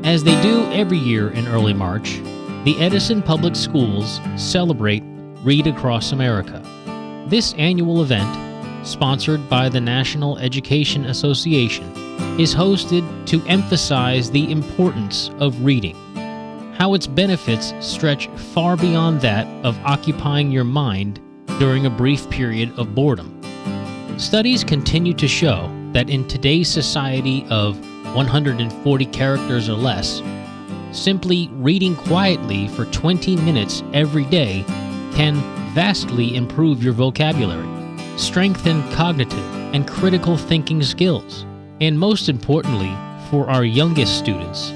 As they do every year in early March, the Edison Public Schools celebrate Read Across America. This annual event, sponsored by the National Education Association, is hosted to emphasize the importance of reading, how its benefits stretch far beyond that of occupying your mind during a brief period of boredom. Studies continue to show that in today's society of 140 characters or less, simply reading quietly for 20 minutes every day can vastly improve your vocabulary, strengthen cognitive and critical thinking skills, and most importantly, for our youngest students,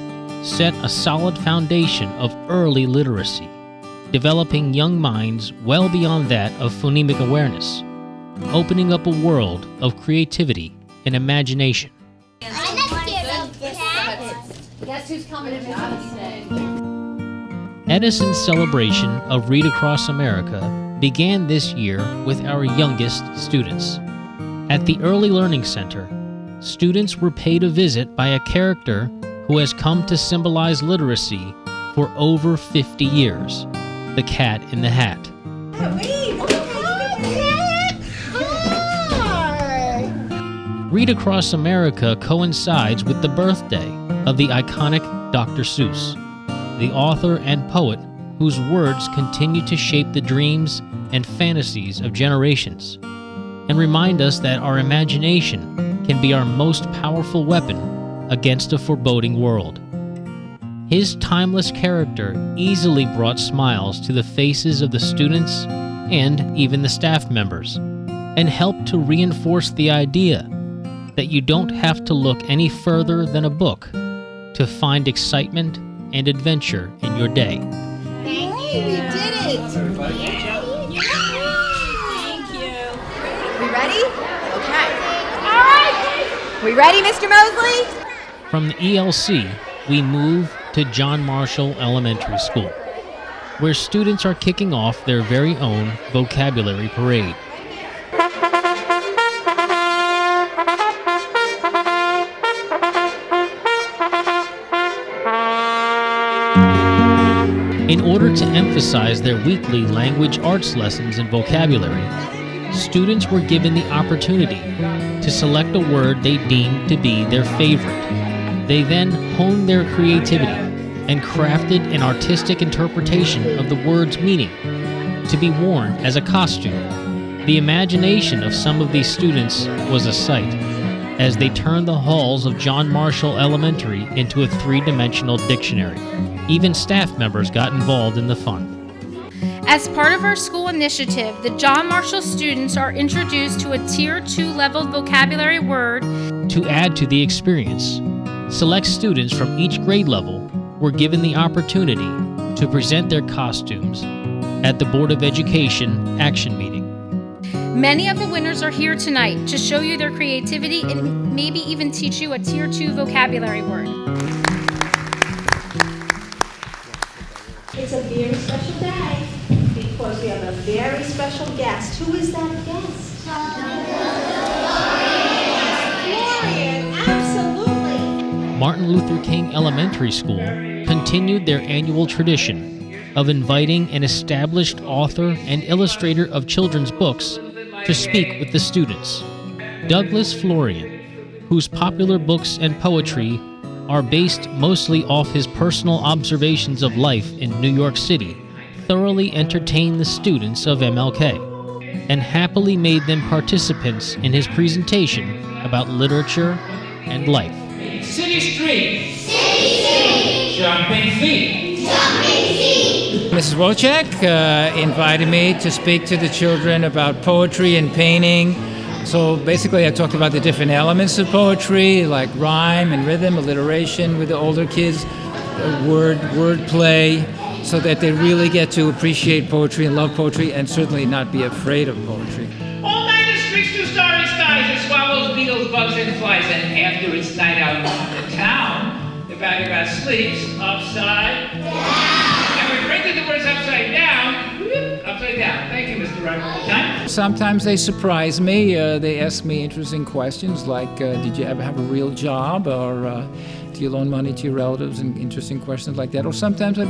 set a solid foundation of early literacy, developing young minds well beyond that of phonemic awareness, opening up a world of creativity and imagination. Guess who's coming in today? Edison's celebration of Read Across America began this year with our youngest students. At the Early Learning Center, students were paid a visit by a character who has come to symbolize literacy for over 50 years, the Cat in the Hat. Read Across America coincides with the birthday of the iconic Dr. Seuss, the author and poet whose words continue to shape the dreams and fantasies of generations, and remind us that our imagination can be our most powerful weapon against a foreboding world. His timeless character easily brought smiles to the faces of the students and even the staff members, and helped to reinforce the idea that you don't have to look any further than a book to find excitement and adventure in your day. Thank you. We did it. Everybody. Thank you. We ready? Okay. All right. We ready, Mr. Mosley? From the ELC, we move to John Marshall Elementary School, where students are kicking off their very own vocabulary parade. In order to emphasize their weekly language arts lessons and vocabulary, students were given the opportunity to select a word they deemed to be their favorite. They then honed their creativity and crafted an artistic interpretation of the word's meaning to be worn as a costume. The imagination of some of these students was a sight as they turned the halls of John Marshall Elementary into a three-dimensional dictionary. Even staff members got involved in the fun. As part of our school initiative, the John Marshall students are introduced to a Tier 2 level vocabulary word. To add to the experience, select students from each grade level were given the opportunity to present their costumes at the Board of Education action meeting. Many of the winners are here tonight to show you their creativity and maybe even teach you a Tier 2 vocabulary word. It's a very special day because we have a very special guest. Who is that guest? Florian, absolutely. Martin Luther King Elementary School continued their annual tradition of inviting an established author and illustrator of children's books to speak with the students. Douglas Florian, whose popular books and poetry are based mostly off his personal observations of life in New York City, thoroughly entertained the students of MLK and happily made them participants in his presentation about literature and life. City Street. City Street. Jumping feet. Jumping feet. Mrs. Wojcik invited me to speak to the children about poetry and painting. So basically I talked about the different elements of poetry, like rhyme and rhythm, alliteration with the older kids, word play, so that they really get to appreciate poetry and love poetry and certainly not be afraid of poetry. All night it streaks through starry skies, it swallows beetles, bugs, and flies, and after its night out in the town, the vagabond sleeps upside down. And we printed the words upside down, upside down. Thank you, Mr. Ryan. Sometimes they surprise me. They ask me interesting questions like, did you ever have a real job? Or do Do you loan money to your relatives? And interesting questions like that. Or sometimes I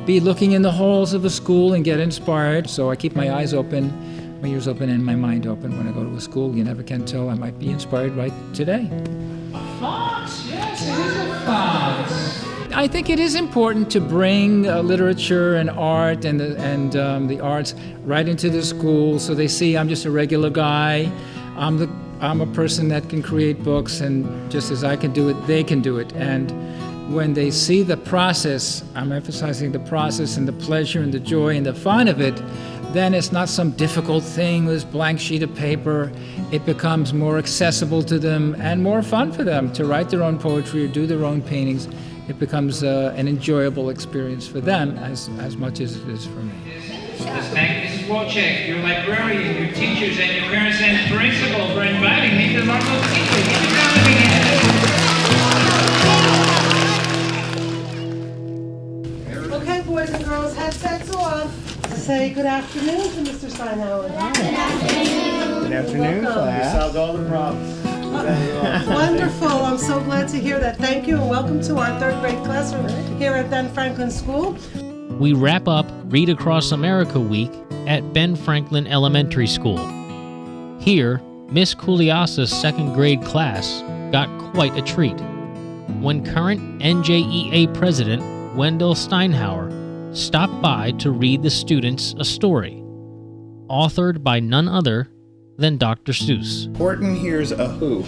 be looking in the halls of a school and get inspired. So I keep my eyes open, my ears open, and my mind open when I go to a school. You never can tell. I might be inspired right today. Fox, yes, it is a fox. I think it is important to bring literature and art and the arts right into the school, so they see I'm just a regular guy. I'm a person that can create books, and just as I can do it, they can do it. And when they see the process, I'm emphasizing the process and the pleasure and the joy and the fun of it, then it's not some difficult thing with this blank sheet of paper. It becomes more accessible to them and more fun for them to write their own poetry or do their own paintings. It becomes an enjoyable experience for them as much as it is for me. Let's thank Mrs. Wolchek, your librarian, your teachers, and your parents and principal for inviting me to our little teacher. Give it down again. Okay, boys and girls, headsets off. Say good afternoon to Mr. Steinhauer. Good afternoon, class. You solved all the problems. Wonderful. I'm so glad to hear that. Thank you, and welcome to our third grade classroom here at Ben Franklin School. We wrap up Read Across America Week at Ben Franklin Elementary School. Here, Miss Kuliasa's second grade class got quite a treat when current NJEA President Wendell Steinhauer stopped by to read the students a story, authored by none other than Dr. Seuss. Horton hears a who.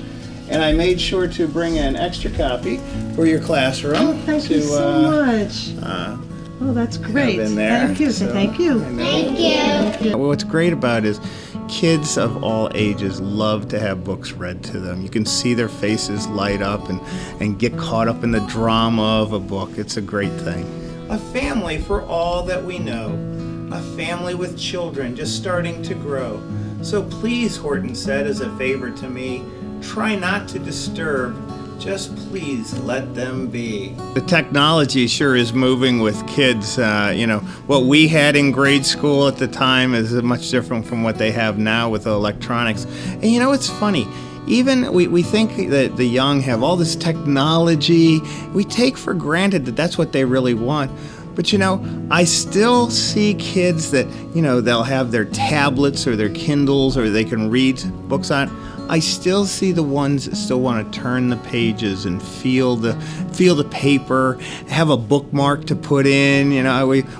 And I made sure to bring an extra copy for your classroom. Oh, thank you so much. Oh, that's great. In there. Thank you. So, Thank you. Thank you. Well, what's great about it is kids of all ages love to have books read to them. You can see their faces light up and get caught up in the drama of a book. It's a great thing. A family for all that we know. A family with children just starting to grow. So please, Horton said as a favor to me, try not to disturb, just please let them be. The technology sure is moving with kids. What we had in grade school at the time is much different from what they have now with electronics. And it's funny, even we think that the young have all this technology. We take for granted that that's what they really want. But I still see kids that, they'll have their tablets or their Kindles or they can read books on. I still see the ones that still want to turn the pages and feel the paper, have a bookmark to put in.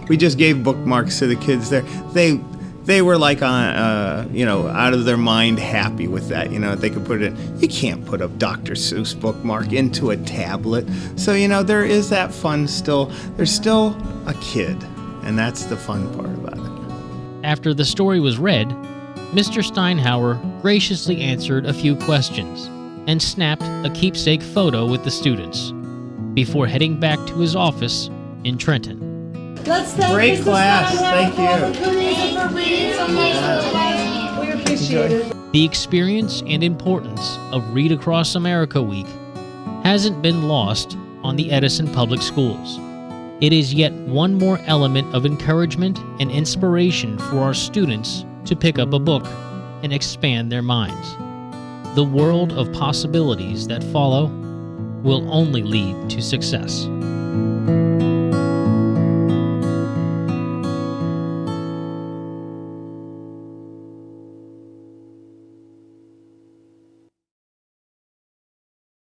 We just gave bookmarks to the kids there. They were like out of their mind happy with that. They could put it in. You can't put a Dr. Seuss bookmark into a tablet. So, there is that fun still. There's still a kid, and that's the fun part about it. After the story was read, Mr. Steinhauer graciously answered a few questions and snapped a keepsake photo with the students before heading back to his office in Trenton. Let's thank Great Mr. class. Steinhauer Thank for all you. the good reason for reading so much today. We appreciate it. The experience and importance of Read Across America Week hasn't been lost on the Edison Public Schools. It is yet one more element of encouragement and inspiration for our students to pick up a book and expand their minds. The world of possibilities that follow will only lead to success.